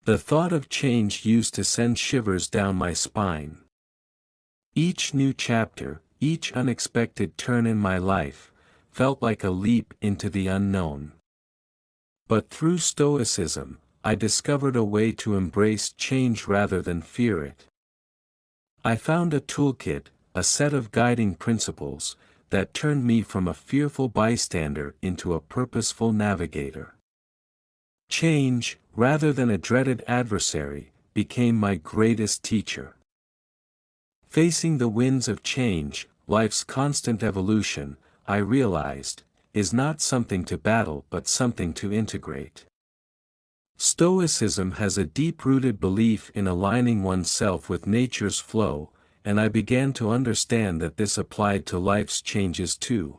The thought of change used to send shivers down my spine. Each new chapter, each unexpected turn in my life, felt like a leap into the unknown. But through Stoicism, I discovered a way to embrace change rather than fear it. I found a toolkit, a set of guiding principles, that turned me from a fearful bystander into a purposeful navigator. Change, rather than a dreaded adversary, became my greatest teacher. Facing the winds of change, life's constant evolution, I realized, is not something to battle but something to integrate. Stoicism has a deep-rooted belief in aligning oneself with nature's flow, and I began to understand that this applied to life's changes too.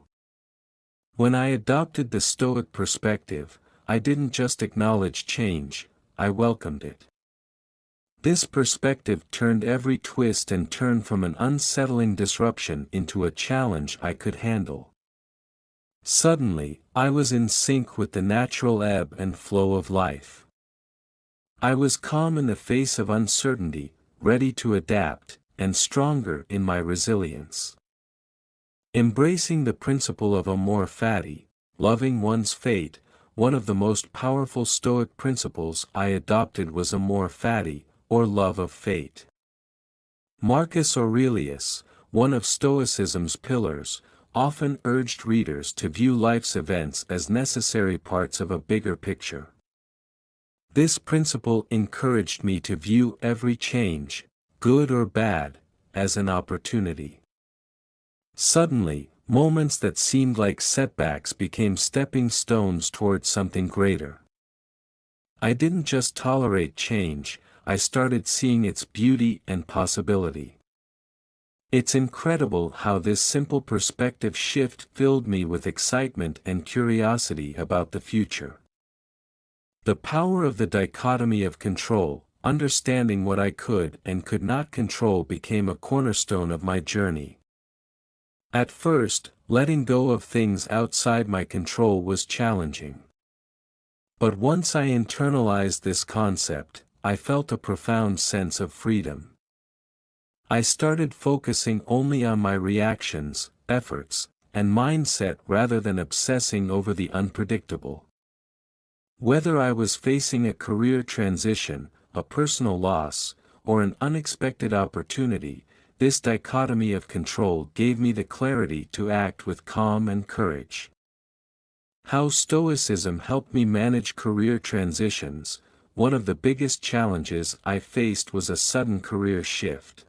When I adopted the Stoic perspective, I didn't just acknowledge change, I welcomed it. This perspective turned every twist and turn from an unsettling disruption into a challenge I could handle. Suddenly, I was in sync with the natural ebb and flow of life. I was calm in the face of uncertainty, ready to adapt, and stronger in my resilience. Embracing the principle of amor fati, loving one's fate, one of the most powerful Stoic principles I adopted was amor fati, or love of fate. Marcus Aurelius, one of Stoicism's pillars, often urged readers to view life's events as necessary parts of a bigger picture. This principle encouraged me to view every change, good or bad, as an opportunity. Suddenly, moments that seemed like setbacks became stepping stones towards something greater. I didn't just tolerate change, I started seeing its beauty and possibility. It's incredible how this simple perspective shift filled me with excitement and curiosity about the future. The power of the dichotomy of control, understanding what I could and could not control, became a cornerstone of my journey. At first, letting go of things outside my control was challenging. But once I internalized this concept, I felt a profound sense of freedom. I started focusing only on my reactions, efforts, and mindset rather than obsessing over the unpredictable. Whether I was facing a career transition, a personal loss, or an unexpected opportunity, this dichotomy of control gave me the clarity to act with calm and courage. How Stoicism helped me manage career transitions. One of the biggest challenges I faced was a sudden career shift.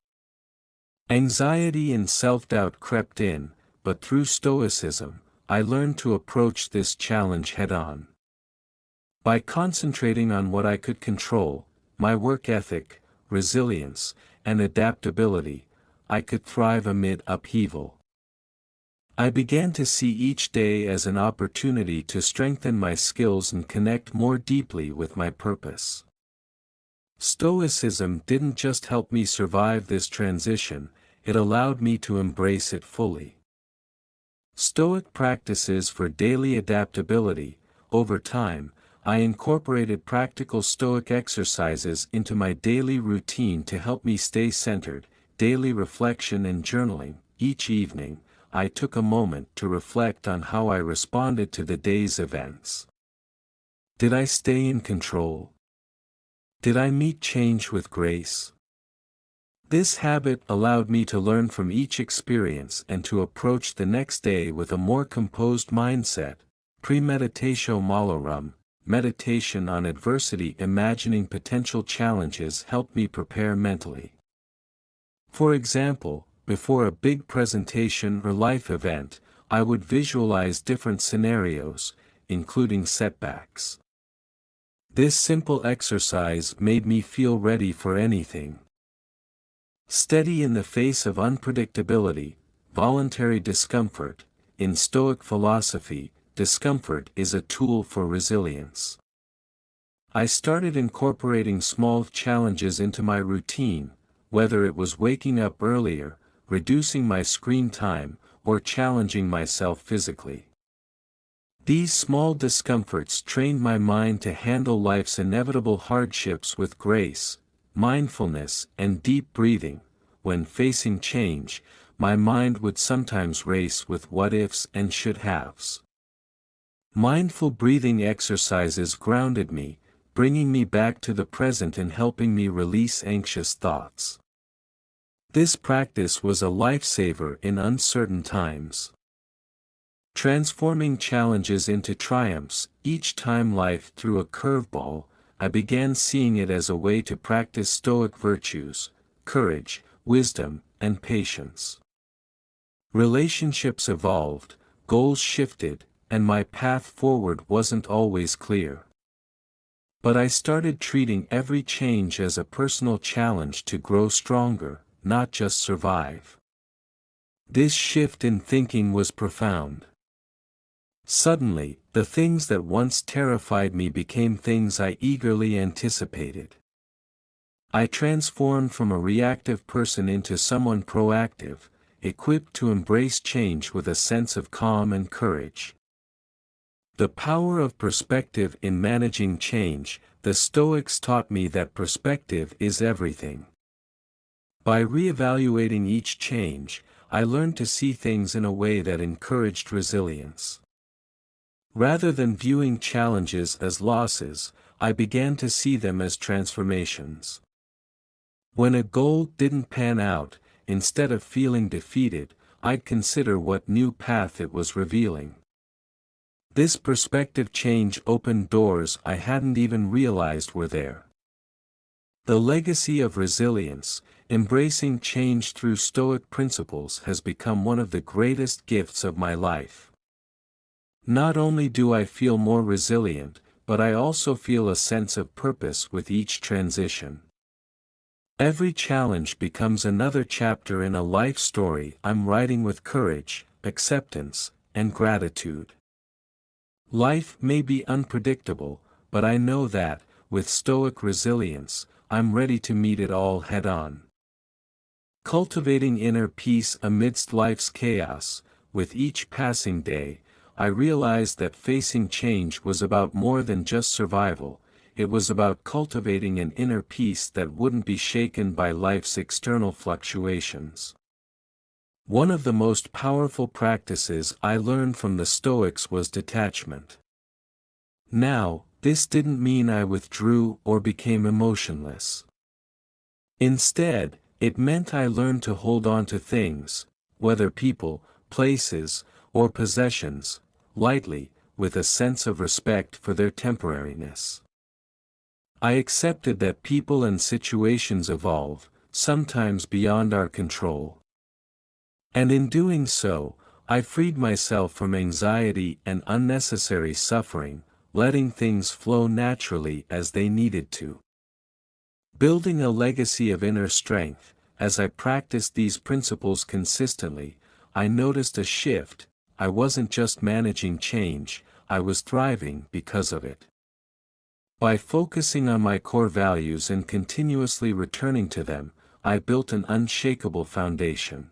Anxiety and self-doubt crept in, but through Stoicism, I learned to approach this challenge head-on. By concentrating on what I could control, my work ethic, resilience, and adaptability, I could thrive amid upheaval. I began to see each day as an opportunity to strengthen my skills and connect more deeply with my purpose. Stoicism didn't just help me survive this transition, it allowed me to embrace it fully. Stoic practices for daily adaptability. Over time, I incorporated practical Stoic exercises into my daily routine to help me stay centered. Daily reflection and journaling. Each evening, I took a moment to reflect on how I responded to the day's events. Did I stay in control? Did I meet change with grace? This habit allowed me to learn from each experience and to approach the next day with a more composed mindset. Premeditatio malorum, meditation on adversity. Imagining potential challenges helped me prepare mentally. For example, before a big presentation or life event, I would visualize different scenarios, including setbacks. This simple exercise made me feel ready for anything. Steady in the face of unpredictability. Voluntary discomfort. In Stoic philosophy, discomfort is a tool for resilience. I started incorporating small challenges into my routine, whether it was waking up earlier, reducing my screen time, or challenging myself physically. These small discomforts trained my mind to handle life's inevitable hardships with grace, mindfulness, and deep breathing. When facing change, my mind would sometimes race with what-ifs and should-haves. Mindful breathing exercises grounded me, bringing me back to the present and helping me release anxious thoughts. This practice was a lifesaver in uncertain times. Transforming challenges into triumphs, each time life threw a curveball, I began seeing it as a way to practice Stoic virtues, courage, wisdom, and patience. Relationships evolved, goals shifted, and my path forward wasn't always clear. But I started treating every change as a personal challenge to grow stronger, not just survive. This shift in thinking was profound. Suddenly, the things that once terrified me became things I eagerly anticipated. I transformed from a reactive person into someone proactive, equipped to embrace change with a sense of calm and courage. The power of perspective in managing change. The Stoics taught me that perspective is everything. By reevaluating each change, I learned to see things in a way that encouraged resilience. Rather than viewing challenges as losses, I began to see them as transformations. When a goal didn't pan out, instead of feeling defeated, I'd consider what new path it was revealing. This perspective change opened doors I hadn't even realized were there. The legacy of resilience, embracing change through Stoic principles, has become one of the greatest gifts of my life. Not only do I feel more resilient, but I also feel a sense of purpose with each transition. Every challenge becomes another chapter in a life story I'm writing with courage, acceptance, and gratitude. Life may be unpredictable, but I know that, with Stoic resilience, I'm ready to meet it all head-on. Cultivating inner peace amidst life's chaos. With each passing day, I realized that facing change was about more than just survival. It was about cultivating an inner peace that wouldn't be shaken by life's external fluctuations. One of the most powerful practices I learned from the Stoics was detachment. Now, this didn't mean I withdrew or became emotionless. Instead, it meant I learned to hold on to things, whether people, places, or possessions, lightly, with a sense of respect for their temporariness. I accepted that people and situations evolve, sometimes beyond our control. And in doing so, I freed myself from anxiety and unnecessary suffering, letting things flow naturally as they needed to. Building a legacy of inner strength. As I practiced these principles consistently, I noticed a shift. I wasn't just managing change, I was thriving because of it. By focusing on my core values and continuously returning to them, I built an unshakable foundation.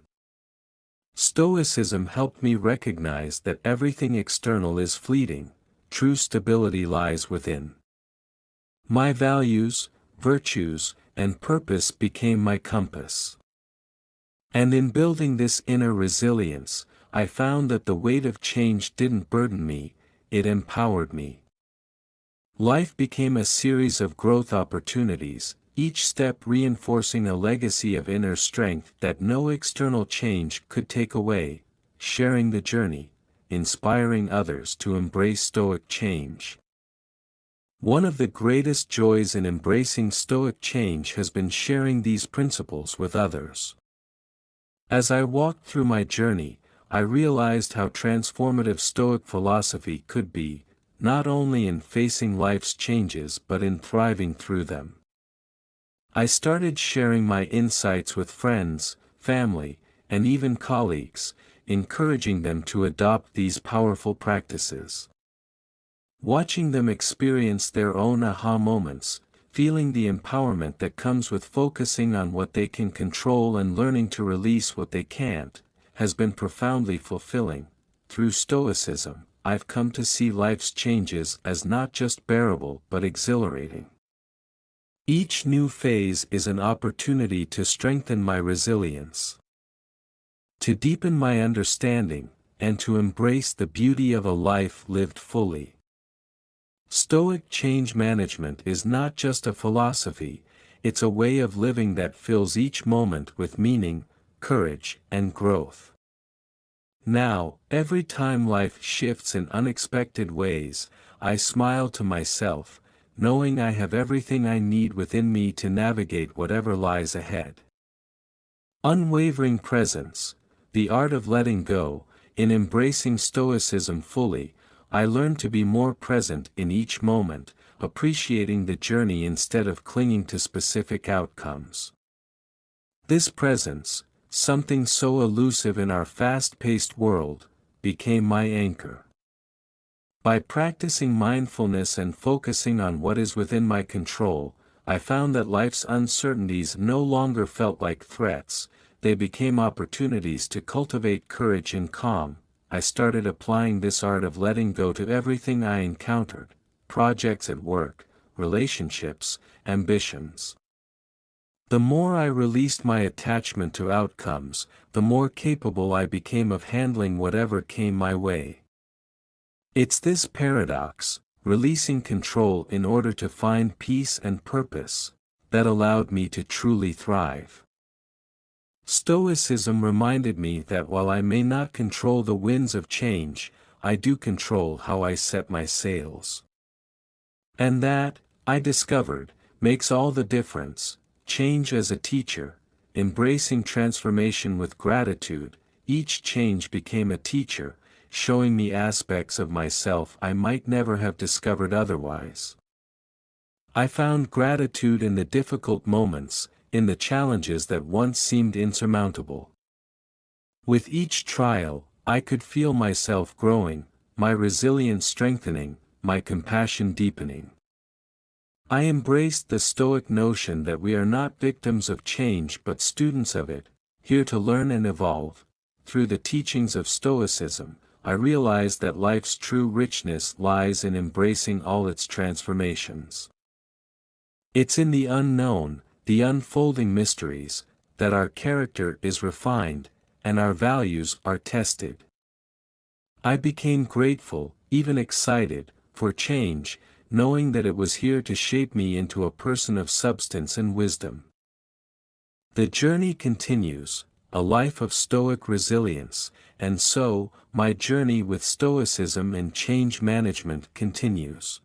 Stoicism helped me recognize that everything external is fleeting, true stability lies within. My values, virtues, and purpose became my compass. And in building this inner resilience, I found that the weight of change didn't burden me, it empowered me. Life became a series of growth opportunities, each step reinforcing a legacy of inner strength that no external change could take away, sharing the journey, inspiring others to embrace Stoic change. One of the greatest joys in embracing Stoic change has been sharing these principles with others. As I walked through my journey, I realized how transformative Stoic philosophy could be, not only in facing life's changes but in thriving through them. I started sharing my insights with friends, family, and even colleagues, encouraging them to adopt these powerful practices. Watching them experience their own aha moments, feeling the empowerment that comes with focusing on what they can control and learning to release what they can't, has been profoundly fulfilling. Through Stoicism, I've come to see life's changes as not just bearable but exhilarating. Each new phase is an opportunity to strengthen my resilience, to deepen my understanding, and to embrace the beauty of a life lived fully. Stoic change management is not just a philosophy, it's a way of living that fills each moment with meaning, courage, and growth. Now, every time life shifts in unexpected ways, I smile to myself, knowing I have everything I need within me to navigate whatever lies ahead. Unwavering presence, the art of letting go. In embracing Stoicism fully, I learn to be more present in each moment, appreciating the journey instead of clinging to specific outcomes. This presence, something so elusive in our fast-paced world, became my anchor. By practicing mindfulness and focusing on what is within my control, I found that life's uncertainties no longer felt like threats, they became opportunities to cultivate courage and calm. I started applying this art of letting go to everything I encountered: projects at work, relationships, ambitions. The more I released my attachment to outcomes, the more capable I became of handling whatever came my way. It's this paradox, releasing control in order to find peace and purpose, that allowed me to truly thrive. Stoicism reminded me that while I may not control the winds of change, I do control how I set my sails. And that, I discovered, makes all the difference. Change as a teacher, embracing transformation with gratitude. Each change became a teacher, showing me aspects of myself I might never have discovered otherwise. I found gratitude in the difficult moments, in the challenges that once seemed insurmountable. With each trial, I could feel myself growing, my resilience strengthening, my compassion deepening. I embraced the Stoic notion that we are not victims of change but students of it, here to learn and evolve. Through the teachings of Stoicism, I realized that life's true richness lies in embracing all its transformations. It's in the unknown, the unfolding mysteries, that our character is refined, and our values are tested. I became grateful, even excited, for change, knowing that it was here to shape me into a person of substance and wisdom. The journey continues, a life of Stoic resilience, and so, my journey with Stoicism and change management continues.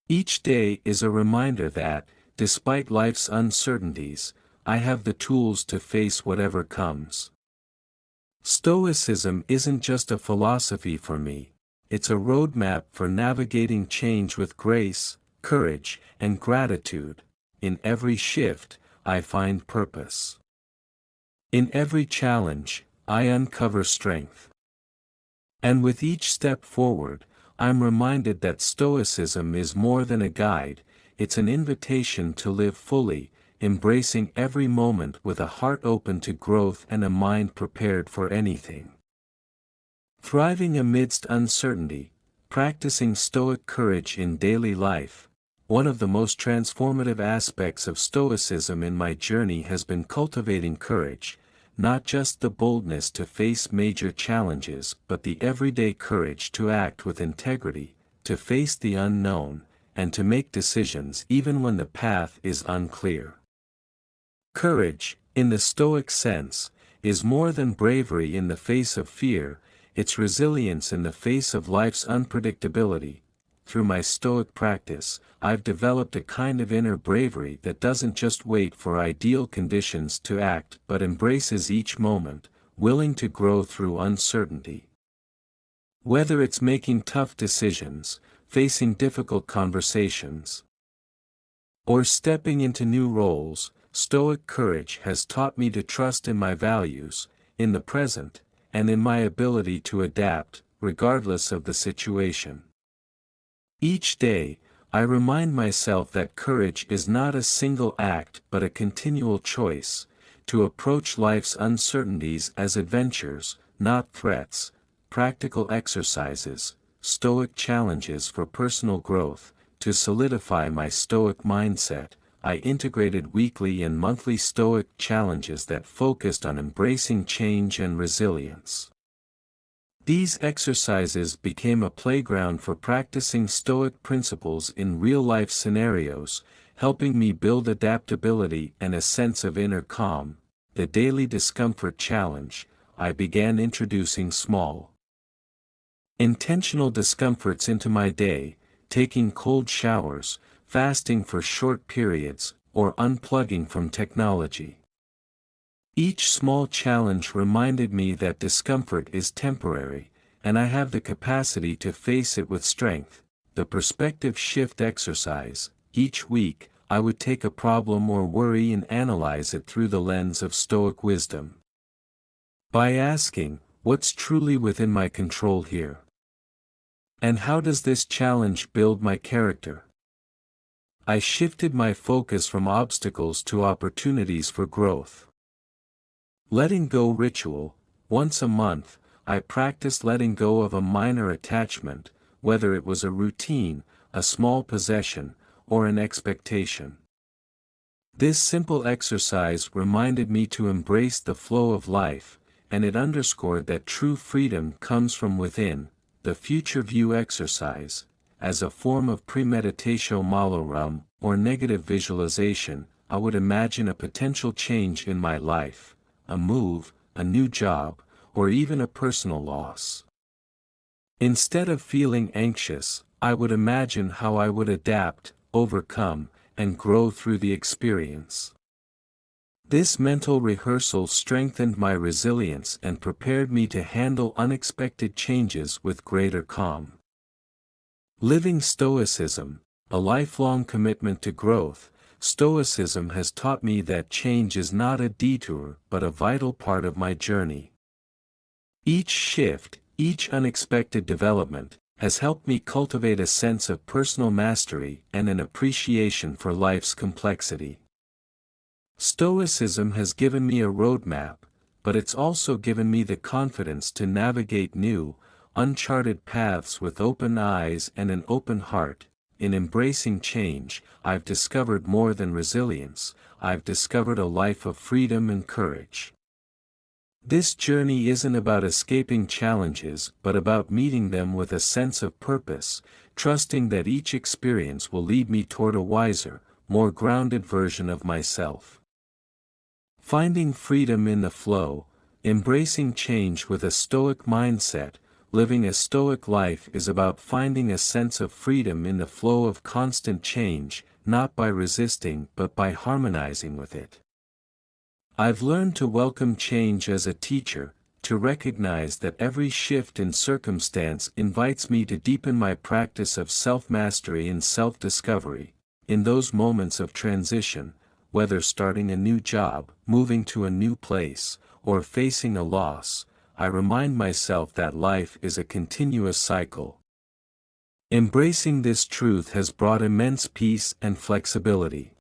Each day is a reminder that, despite life's uncertainties, I have the tools to face whatever comes. Stoicism isn't just a philosophy for me, it's a roadmap for navigating change with grace, courage, and gratitude. In every shift, I find purpose. In every challenge, I uncover strength. And with each step forward, I'm reminded that Stoicism is more than a guide, it's an invitation to live fully, embracing every moment with a heart open to growth and a mind prepared for anything. Thriving amidst uncertainty, practicing Stoic courage in daily life. One of the most transformative aspects of Stoicism in my journey has been cultivating courage, not just the boldness to face major challenges but the everyday courage to act with integrity, to face the unknown, and to make decisions even when the path is unclear. Courage, in the Stoic sense, is more than bravery in the face of fear, it's resilience in the face of life's unpredictability. Through my Stoic practice, I've developed a kind of inner bravery that doesn't just wait for ideal conditions to act but embraces each moment, willing to grow through uncertainty. Whether it's making tough decisions, facing difficult conversations, or stepping into new roles, Stoic courage has taught me to trust in my values, in the present, and in my ability to adapt, regardless of the situation. Each day, I remind myself that courage is not a single act but a continual choice, to approach life's uncertainties as adventures, not threats, practical exercises, Stoic challenges for personal growth. To solidify my Stoic mindset, I integrated weekly and monthly Stoic challenges that focused on embracing change and resilience. These exercises became a playground for practicing Stoic principles in real-life scenarios, helping me build adaptability and a sense of inner calm. The daily discomfort challenge, I began introducing small, intentional discomforts into my day, taking cold showers, fasting for short periods, or unplugging from technology. Each small challenge reminded me that discomfort is temporary, and I have the capacity to face it with strength. The perspective shift exercise, each week, I would take a problem or worry and analyze it through the lens of Stoic wisdom. By asking, what's truly within my control here? And how does this challenge build my character? I shifted my focus from obstacles to opportunities for growth. Letting go ritual, once a month, I practiced letting go of a minor attachment, whether it was a routine, a small possession, or an expectation. This simple exercise reminded me to embrace the flow of life, and it underscored that true freedom comes from within. The future view exercise, as a form of premeditatio malorum, or negative visualization, I would imagine a potential change in my life, a move, a new job, or even a personal loss. Instead of feeling anxious, I would imagine how I would adapt, overcome, and grow through the experience. This mental rehearsal strengthened my resilience and prepared me to handle unexpected changes with greater calm. Living Stoicism, a lifelong commitment to growth, Stoicism has taught me that change is not a detour but a vital part of my journey. Each shift, each unexpected development, has helped me cultivate a sense of personal mastery and an appreciation for life's complexity. Stoicism has given me a roadmap, but it's also given me the confidence to navigate new, uncharted paths with open eyes and an open heart. In embracing change, I've discovered more than resilience, I've discovered a life of freedom and courage. This journey isn't about escaping challenges but about meeting them with a sense of purpose, trusting that each experience will lead me toward a wiser, more grounded version of myself. Finding freedom in the flow, embracing change with a Stoic mindset. Living a Stoic life is about finding a sense of freedom in the flow of constant change, not by resisting but by harmonizing with it. I've learned to welcome change as a teacher, to recognize that every shift in circumstance invites me to deepen my practice of self-mastery and self-discovery. In those moments of transition, whether starting a new job, moving to a new place, or facing a loss, I remind myself that life is a continuous cycle. Embracing this truth has brought immense peace and flexibility.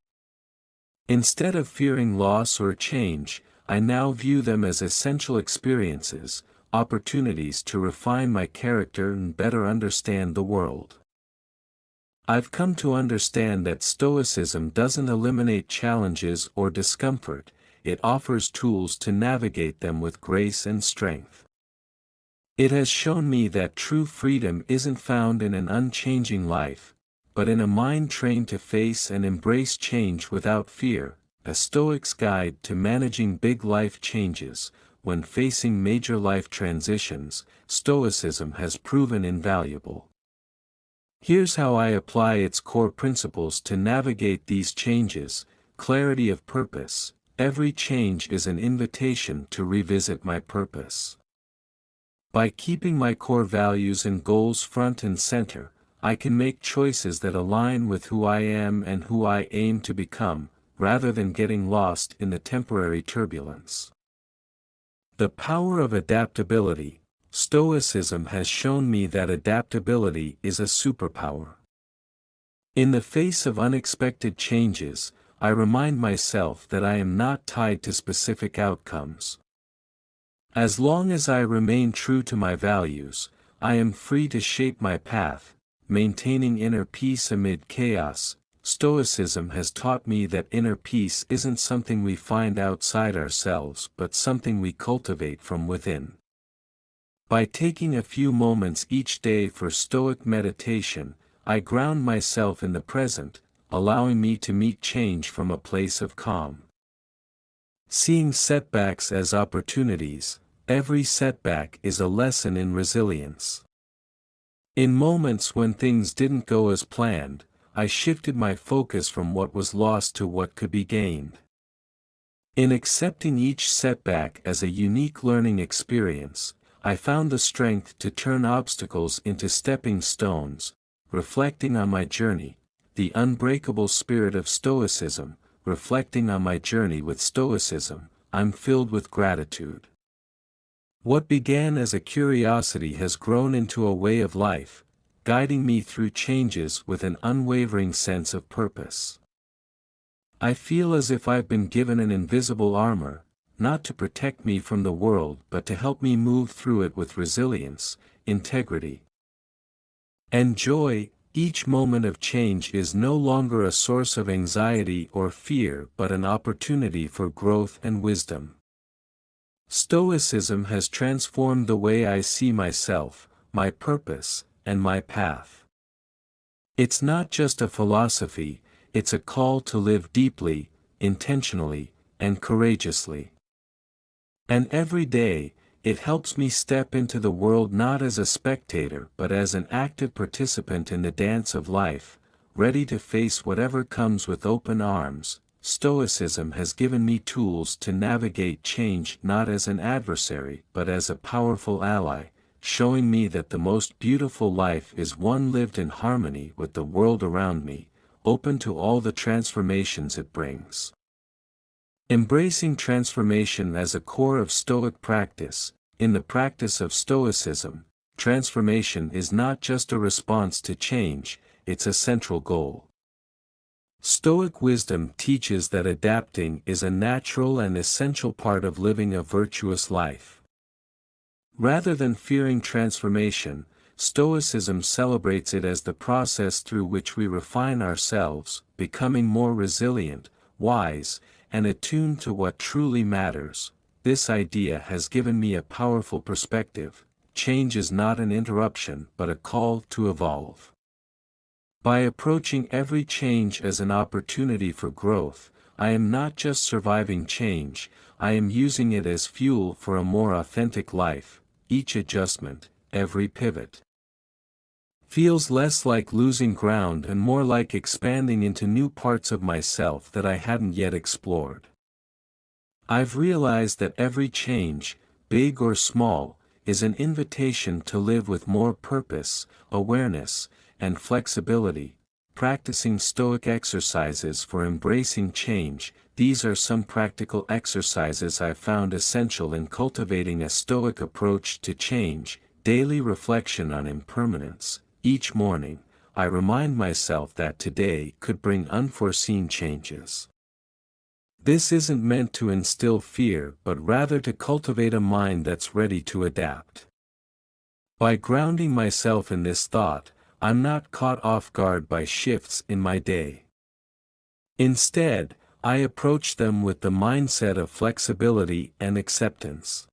Instead of fearing loss or change, I now view them as essential experiences, opportunities to refine my character and better understand the world. I've come to understand that Stoicism doesn't eliminate challenges or discomfort, it offers tools to navigate them with grace and strength. It has shown me that true freedom isn't found in an unchanging life, but in a mind trained to face and embrace change without fear. A Stoic's guide to managing big life changes. When facing major life transitions, Stoicism has proven invaluable. Here's how I apply its core principles to navigate these changes. Clarity of purpose. Every change is an invitation to revisit my purpose. By keeping my core values and goals front and center, I can make choices that align with who I am and who I aim to become, rather than getting lost in the temporary turbulence. The power of adaptability. Stoicism has shown me that adaptability is a superpower. In the face of unexpected changes, I remind myself that I am not tied to specific outcomes. As long as I remain true to my values, I am free to shape my path, maintaining inner peace amid chaos. Stoicism has taught me that inner peace isn't something we find outside ourselves but something we cultivate from within. By taking a few moments each day for Stoic meditation, I ground myself in the present, allowing me to meet change from a place of calm. Seeing setbacks as opportunities, every setback is a lesson in resilience. In moments when things didn't go as planned, I shifted my focus from what was lost to what could be gained. In accepting each setback as a unique learning experience, I found the strength to turn obstacles into stepping stones. Reflecting on my journey, the unbreakable spirit of Stoicism, reflecting on my journey with Stoicism, I'm filled with gratitude. What began as a curiosity has grown into a way of life, guiding me through changes with an unwavering sense of purpose. I feel as if I've been given an invisible armor, not to protect me from the world but to help me move through it with resilience, integrity, and joy. Each moment of change is no longer a source of anxiety or fear but an opportunity for growth and wisdom. Stoicism has transformed the way I see myself, my purpose, and my path. It's not just a philosophy, it's a call to live deeply, intentionally, and courageously. And every day, it helps me step into the world not as a spectator but as an active participant in the dance of life, ready to face whatever comes with open arms. Stoicism has given me tools to navigate change not as an adversary but as a powerful ally, showing me that the most beautiful life is one lived in harmony with the world around me, open to all the transformations it brings. Embracing transformation as a core of Stoic practice. In the practice of Stoicism, transformation is not just a response to change, it's a central goal. Stoic wisdom teaches that adapting is a natural and essential part of living a virtuous life. Rather than fearing transformation, Stoicism celebrates it as the process through which we refine ourselves, becoming more resilient, wise, and attuned to what truly matters. This idea has given me a powerful perspective. Change is not an interruption but a call to evolve. By approaching every change as an opportunity for growth, I am not just surviving change, I am using it as fuel for a more authentic life. Each adjustment, every pivot, feels less like losing ground and more like expanding into new parts of myself that I hadn't yet explored. I've realized that every change, big or small, is an invitation to live with more purpose, awareness, and flexibility. Practicing Stoic exercises for embracing change. These are some practical exercises I've found essential in cultivating a Stoic approach to change. Daily reflection on impermanence. Each morning, I remind myself that today could bring unforeseen changes. This isn't meant to instill fear but rather to cultivate a mind that's ready to adapt. By grounding myself in this thought, I'm not caught off guard by shifts in my day. Instead, I approach them with the mindset of flexibility and acceptance.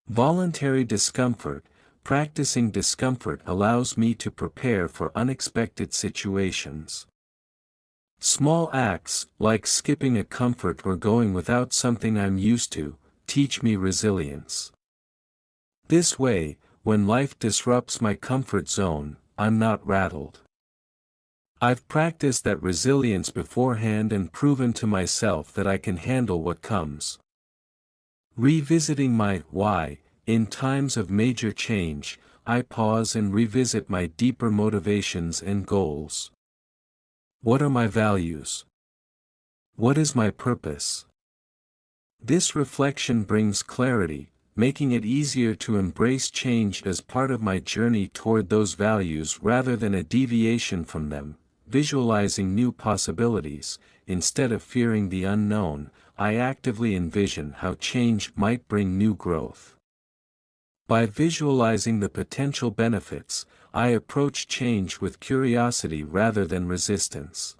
Voluntary discomfort. Practicing discomfort allows me to prepare for unexpected situations. Small acts, like skipping a comfort or going without something I'm used to, teach me resilience. This way, when life disrupts my comfort zone, I'm not rattled. I've practiced that resilience beforehand and proven to myself that I can handle what comes. Revisiting my why. In times of major change, I pause and revisit my deeper motivations and goals. What are my values? What is my purpose? This reflection brings clarity, making it easier to embrace change as part of my journey toward those values rather than a deviation from them. visualizing new possibilities. Instead of fearing the unknown, I actively envision how change might bring new growth. By visualizing the potential benefits, I approach change with curiosity rather than resistance.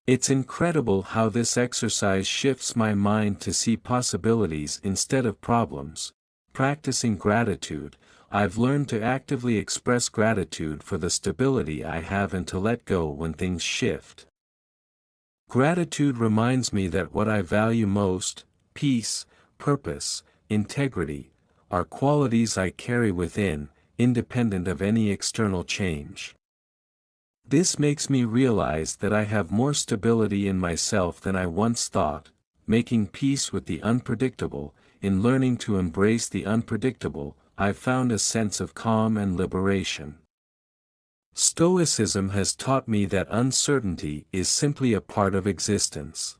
It's incredible how this exercise shifts my mind to see possibilities instead of problems. Practicing gratitude, I've learned to actively express gratitude for the stability I have and to let go when things shift. Gratitude reminds me that what I value most, peace, purpose, integrity, are qualities I carry within, independent of any external change. This makes me realize that I have more stability in myself than I once thought. Making peace with the unpredictable. In learning to embrace the unpredictable, I've found a sense of calm and liberation. Stoicism has taught me that uncertainty is simply a part of existence.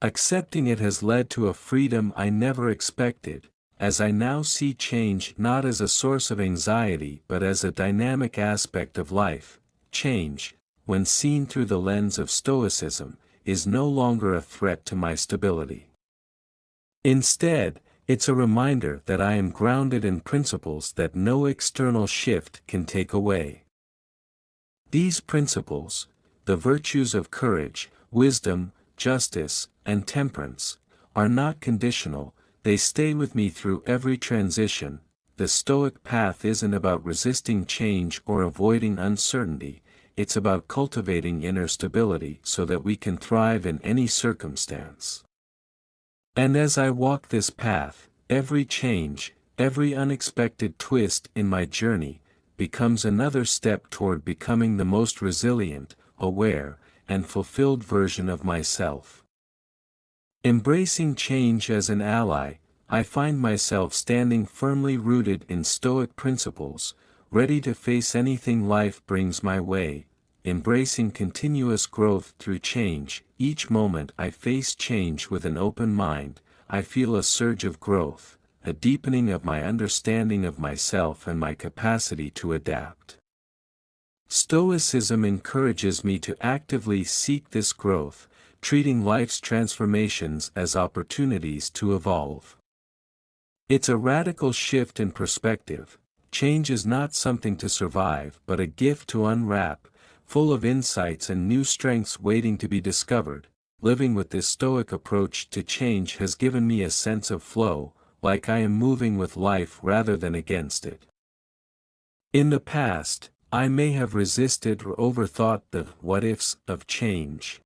Accepting it has led to a freedom I never expected, as I now see change not as a source of anxiety but as a dynamic aspect of life. Change, when seen through the lens of Stoicism, is no longer a threat to my stability. Instead, it's a reminder that I am grounded in principles that no external shift can take away. These principles, the virtues of courage, wisdom, justice, and temperance, are not conditional. They stay with me through every transition. The Stoic path isn't about resisting change or avoiding uncertainty. It's about cultivating inner stability so that we can thrive in any circumstance. And as I walk this path, every change, every unexpected twist in my journey, becomes another step toward becoming the most resilient, aware, and fulfilled version of myself. Embracing change as an ally, I find myself standing firmly rooted in Stoic principles, ready to face anything life brings my way, embracing continuous growth through change. Each moment I face change with an open mind, I feel a surge of growth, a deepening of my understanding of myself and my capacity to adapt. Stoicism encourages me to actively seek this growth, treating life's transformations as opportunities to evolve. It's a radical shift in perspective. Change is not something to survive but a gift to unwrap, full of insights and new strengths waiting to be discovered. Living with this Stoic approach to change has given me a sense of flow, like I am moving with life rather than against it. In the past, I may have resisted or overthought the what-ifs of change.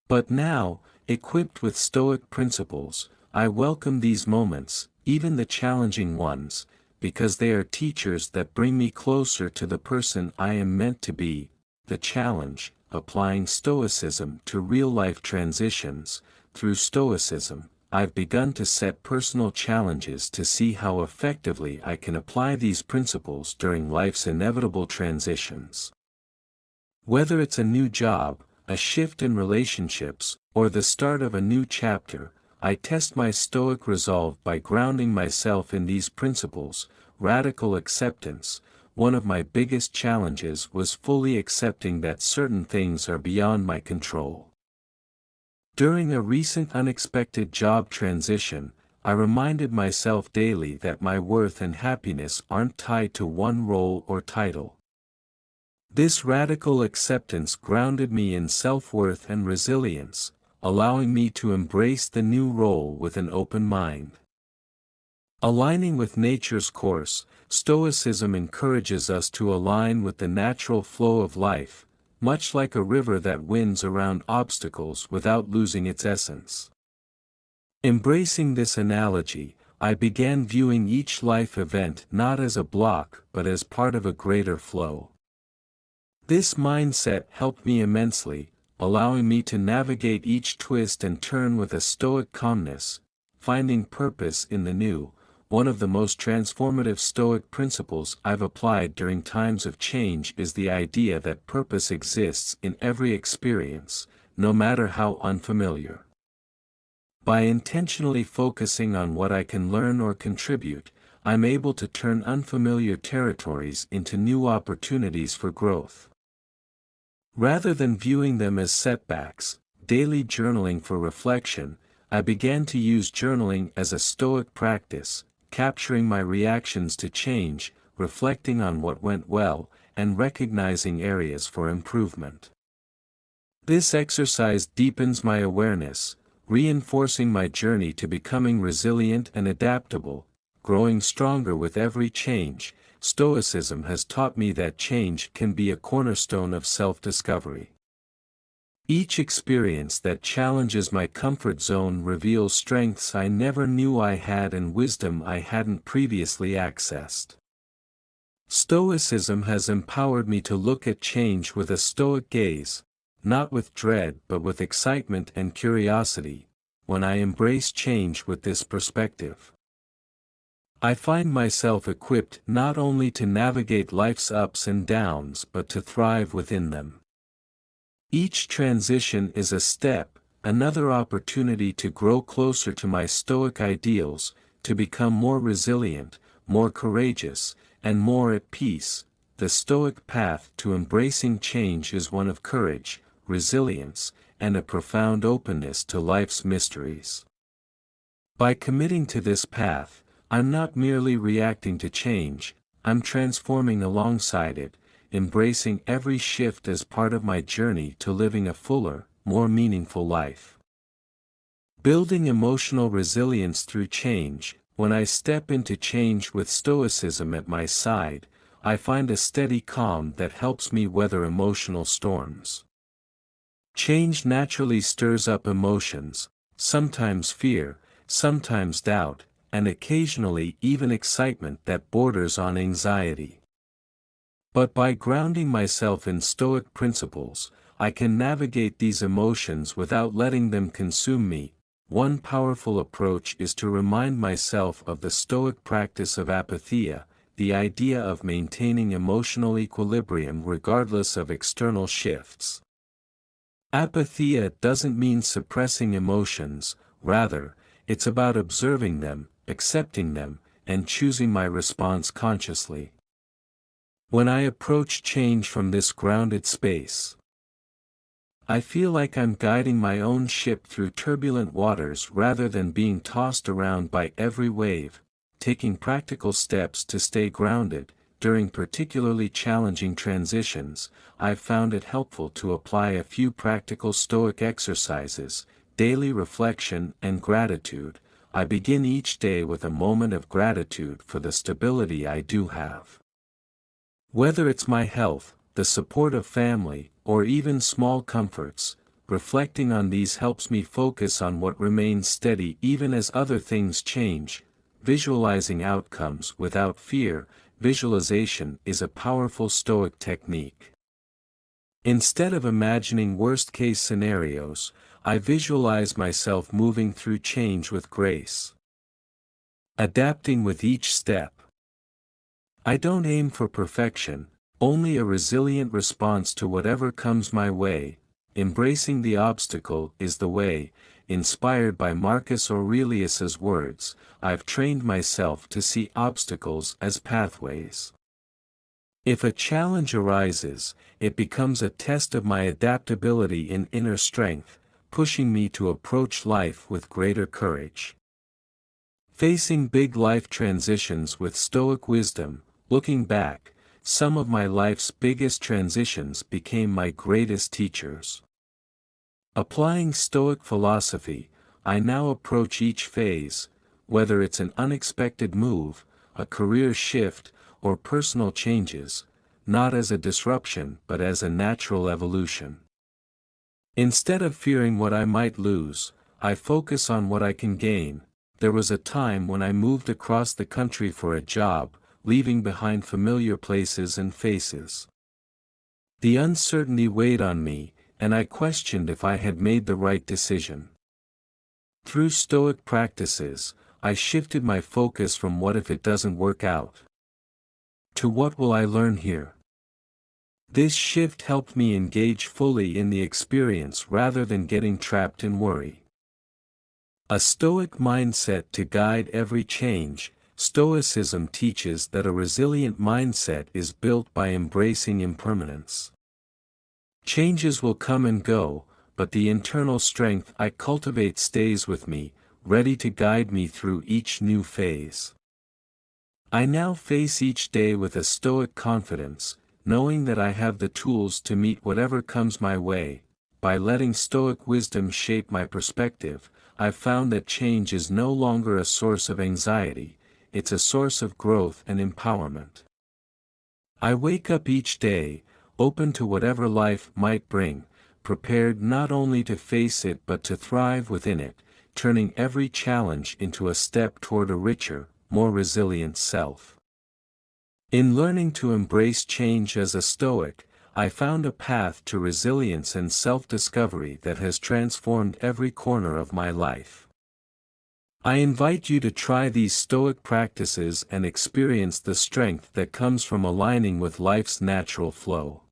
But now, equipped with Stoic principles, I welcome these moments, even the challenging ones, because they are teachers that bring me closer to the person I am meant to be. The challenge, applying Stoicism to real-life transitions. Through Stoicism, I've begun to set personal challenges to see how effectively I can apply these principles during life's inevitable transitions. Whether it's a new job, a shift in relationships, or the start of a new chapter, I test my Stoic resolve by grounding myself in these principles. Radical acceptance. One of my biggest challenges was fully accepting that certain things are beyond my control. During a recent unexpected job transition, I reminded myself daily that my worth and happiness aren't tied to one role or title. This radical acceptance grounded me in self-worth and resilience, allowing me to embrace the new role with an open mind. Aligning with nature's course, Stoicism encourages us to align with the natural flow of life, much like a river that winds around obstacles without losing its essence. Embracing this analogy, I began viewing each life event not as a block but as part of a greater flow. This mindset helped me immensely, allowing me to navigate each twist and turn with a Stoic calmness. Finding purpose in the new. One of the most transformative Stoic principles I've applied during times of change is the idea that purpose exists in every experience, no matter how unfamiliar. By intentionally focusing on what I can learn or contribute, I'm able to turn unfamiliar territories into new opportunities for growth. Rather than viewing them as setbacks, daily journaling for reflection, I began to use journaling as a Stoic practice, capturing my reactions to change, reflecting on what went well, and recognizing areas for improvement. This exercise deepens my awareness, reinforcing my journey to becoming resilient and adaptable, growing stronger with every change. Stoicism has taught me that change can be a cornerstone of self-discovery. Each experience that challenges my comfort zone reveals strengths I never knew I had and wisdom I hadn't previously accessed. Stoicism has empowered me to look at change with a Stoic gaze, not with dread but with excitement and curiosity. When I embrace change with this perspective, I find myself equipped not only to navigate life's ups and downs but to thrive within them. Each transition is a step, another opportunity to grow closer to my Stoic ideals, to become more resilient, more courageous, and more at peace. The Stoic path to embracing change is one of courage, resilience, and a profound openness to life's mysteries. By committing to this path, I'm not merely reacting to change, I'm transforming alongside it, embracing every shift as part of my journey to living a fuller, more meaningful life. Building emotional resilience through change. When I step into change with Stoicism at my side, I find a steady calm that helps me weather emotional storms. Change naturally stirs up emotions, sometimes fear, sometimes doubt, and occasionally even excitement that borders on anxiety. But by grounding myself in Stoic principles, I can navigate these emotions without letting them consume me. One powerful approach is to remind myself of the Stoic practice of apatheia, the idea of maintaining emotional equilibrium regardless of external shifts. Apatheia doesn't mean suppressing emotions, rather, it's about observing them, accepting them, and choosing my response consciously. When I approach change from this grounded space, I feel like I'm guiding my own ship through turbulent waters rather than being tossed around by every wave, taking practical steps to stay grounded. During particularly challenging transitions, I've found it helpful to apply a few practical Stoic exercises, daily reflection and gratitude. I begin each day with a moment of gratitude for the stability I do have. Whether it's my health, the support of family, or even small comforts, reflecting on these helps me focus on what remains steady even as other things change. Visualizing outcomes without fear. Visualization is a powerful Stoic technique. Instead of imagining worst-case scenarios, I visualize myself moving through change with grace, adapting with each step. I don't aim for perfection, only a resilient response to whatever comes my way. Embracing the obstacle is the way. Inspired by Marcus Aurelius's words, I've trained myself to see obstacles as pathways. If a challenge arises, it becomes a test of my adaptability and inner strength, pushing me to approach life with greater courage. Facing big life transitions with Stoic wisdom. Looking back, some of my life's biggest transitions became my greatest teachers. Applying Stoic philosophy, I now approach each phase, whether it's an unexpected move, a career shift, or personal changes, not as a disruption but as a natural evolution. Instead of fearing what I might lose, I focus on what I can gain. There was a time when I moved across the country for a job, leaving behind familiar places and faces. The uncertainty weighed on me, and I questioned if I had made the right decision. Through Stoic practices, I shifted my focus from what if it doesn't work out, to what will I learn here. This shift helped me engage fully in the experience rather than getting trapped in worry. A Stoic mindset to guide every change. Stoicism teaches that a resilient mindset is built by embracing impermanence. Changes will come and go, but the internal strength I cultivate stays with me, ready to guide me through each new phase. I now face each day with a stoic confidence, knowing that I have the tools to meet whatever comes my way. By letting stoic wisdom shape my perspective, I've found that change is no longer a source of anxiety, it's a source of growth and empowerment. I wake up each day, open to whatever life might bring, prepared not only to face it but to thrive within it, turning every challenge into a step toward a richer, more resilient self. In learning to embrace change as a Stoic, I found a path to resilience and self-discovery that has transformed every corner of my life. I invite you to try these Stoic practices and experience the strength that comes from aligning with life's natural flow.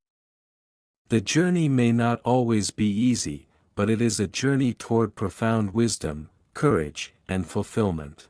The journey may not always be easy, but it is a journey toward profound wisdom, courage, and fulfillment.